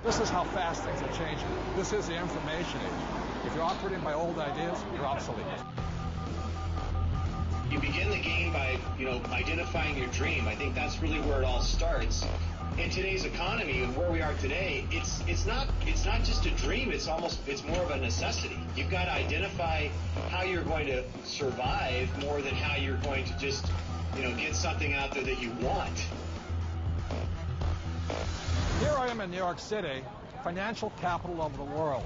This is how fast things are changing. This is the information age. If you're operating by old ideas, you're obsolete. You begin the game by, identifying your dream. I think that's really where it all starts. In today's economy and where we are today, it's not just a dream. It's more of a necessity. You've got to identify how you're going to survive more than how you're going to just, get something out there that you want. Here I am in New York City, financial capital of the world,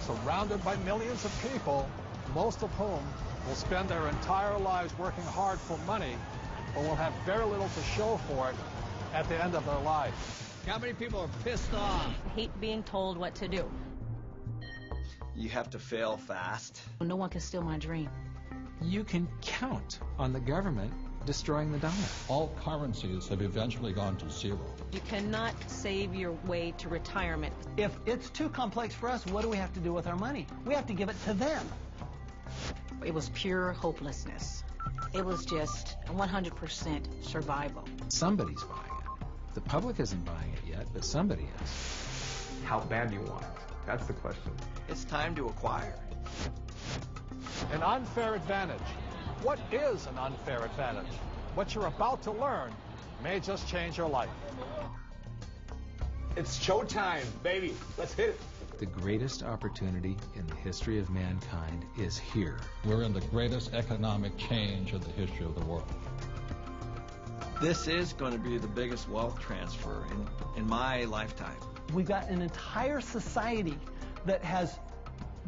surrounded by millions of people, most of whom will spend their entire lives working hard for money, but will have very little to show for it at the end of their life. How many people are pissed off? I hate being told what to do. You have to fail fast. No one can steal my dream. You can count on the government destroying the dollar. All currencies have eventually gone to zero. You cannot save your way to retirement. If it's too complex for us, what do we have to do with our money? We have to give it to them. It was pure hopelessness. It was just 100% survival. Somebody's buying it. The public isn't buying it yet, but somebody is. How bad do you want it? That's the question. It's time to acquire. An unfair advantage. What is an unfair advantage? What you're about to learn may just change your life. It's showtime, baby. Let's hit it. The greatest opportunity in the history of mankind is here. We're in the greatest economic change in the history of the world. This is going to be the biggest wealth transfer in my lifetime. We've got an entire society that has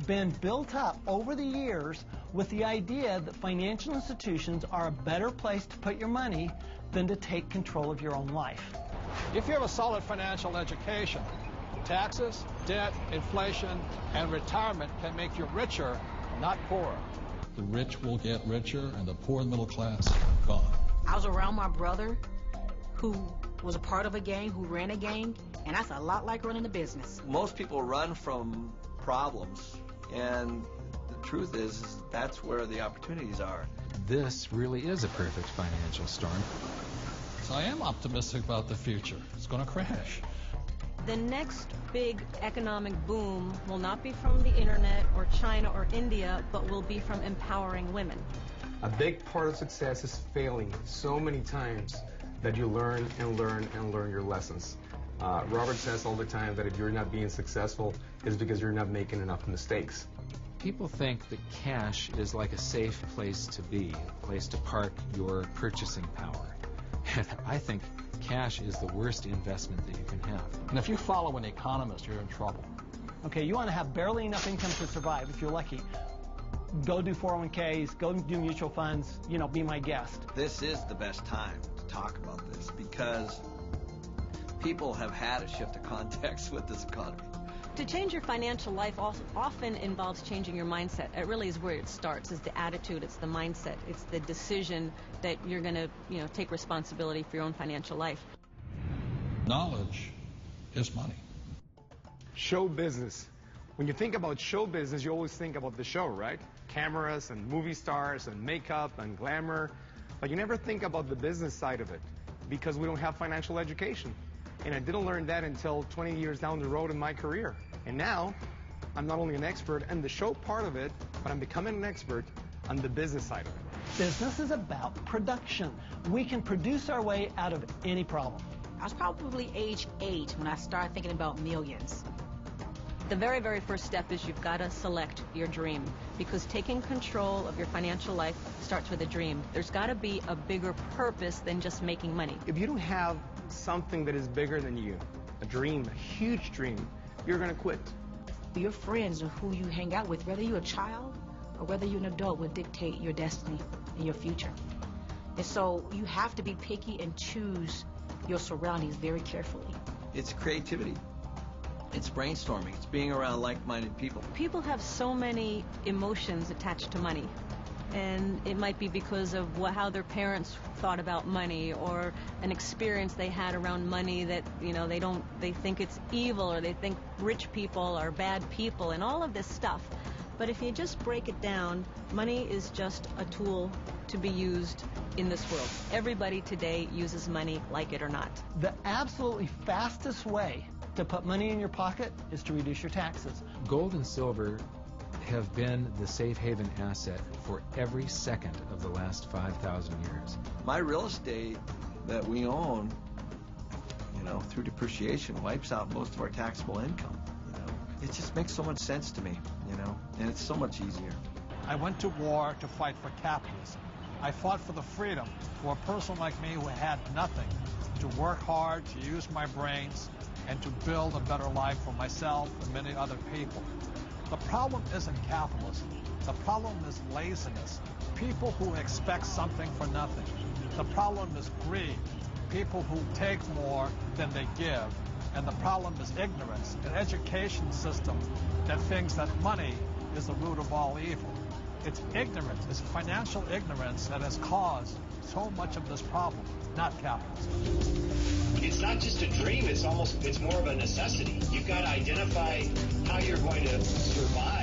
been built up over the years with the idea that financial institutions are a better place to put your money than to take control of your own life. If you have a solid financial education, taxes, debt, inflation, and retirement can make you richer, not poorer. The rich will get richer and the poor and middle class gone. I was around my brother who was a part of a gang, who ran a gang, and that's a lot like running a business. Most people run from problems, and the truth is that's where the opportunities are. This really is a perfect financial storm. So I am optimistic about the future. It's going to crash. The next big economic boom will not be from the internet or China or India, but will be from empowering women. A big part of success is failing so many times that you learn and learn and learn your lessons. Robert says all the time that if you're not being successful, it's because you're not making enough mistakes. People think that cash is like a safe place to be, a place to park your purchasing power. And I think cash is the worst investment that you can have. And if you follow an economist, you're in trouble. Okay, you want to have barely enough income to survive if you're lucky. Go do 401ks, go do mutual funds, be my guest. This is the best time to talk about this because people have had a shift of context with this economy. To change your financial life often involves changing your mindset. It really is where it starts, is the attitude, it's the mindset, it's the decision that you're going to, take responsibility for your own financial life. Knowledge is money. Show business. When you think about show business, you always think about the show, right? Cameras and movie stars and makeup and glamour. But you never think about the business side of it because we don't have financial education. And I didn't learn that until 20 years down the road in my career. And now, I'm not only an expert in the show part of it, but I'm becoming an expert on the business side of it. Business is about production. We can produce our way out of any problem. I was probably age 8 when I started thinking about millions. The very, very first step is you've got to select your dream, because taking control of your financial life starts with a dream. There's got to be a bigger purpose than just making money. If you don't have something that is bigger than you, a dream, a huge dream, you're going to quit. Your friends or who you hang out with, whether you're a child or whether you're an adult, will dictate your destiny and your future. And so you have to be picky and choose your surroundings very carefully. It's creativity. It's brainstorming. It's being around like-minded people. People have so many emotions attached to money. And it might be because of how their parents thought about money, or an experience they had around money that, they think it's evil, or they think rich people are bad people, and all of this stuff. But if you just break it down, money is just a tool to be used in this world. Everybody today uses money, like it or not. The absolutely fastest way to put money in your pocket is to reduce your taxes. Gold and silver have been the safe haven asset for every second of the last 5,000 years. My real estate that we own, through depreciation, wipes out most of our taxable income. It just makes so much sense to me, and it's so much easier. I went to war to fight for capitalism. I fought for the freedom for a person like me who had nothing, to work hard, to use my brains, and to build a better life for myself and many other people. The problem isn't capitalism. The problem is laziness. People who expect something for nothing. The problem is greed. People who take more than they give. And the problem is ignorance, an education system that thinks that money is the root of all evil. It's ignorance, it's financial ignorance that has caused so much of this problem, not capitalism. It's not just a dream, it's more of a necessity. You've got to identify how you're going to survive.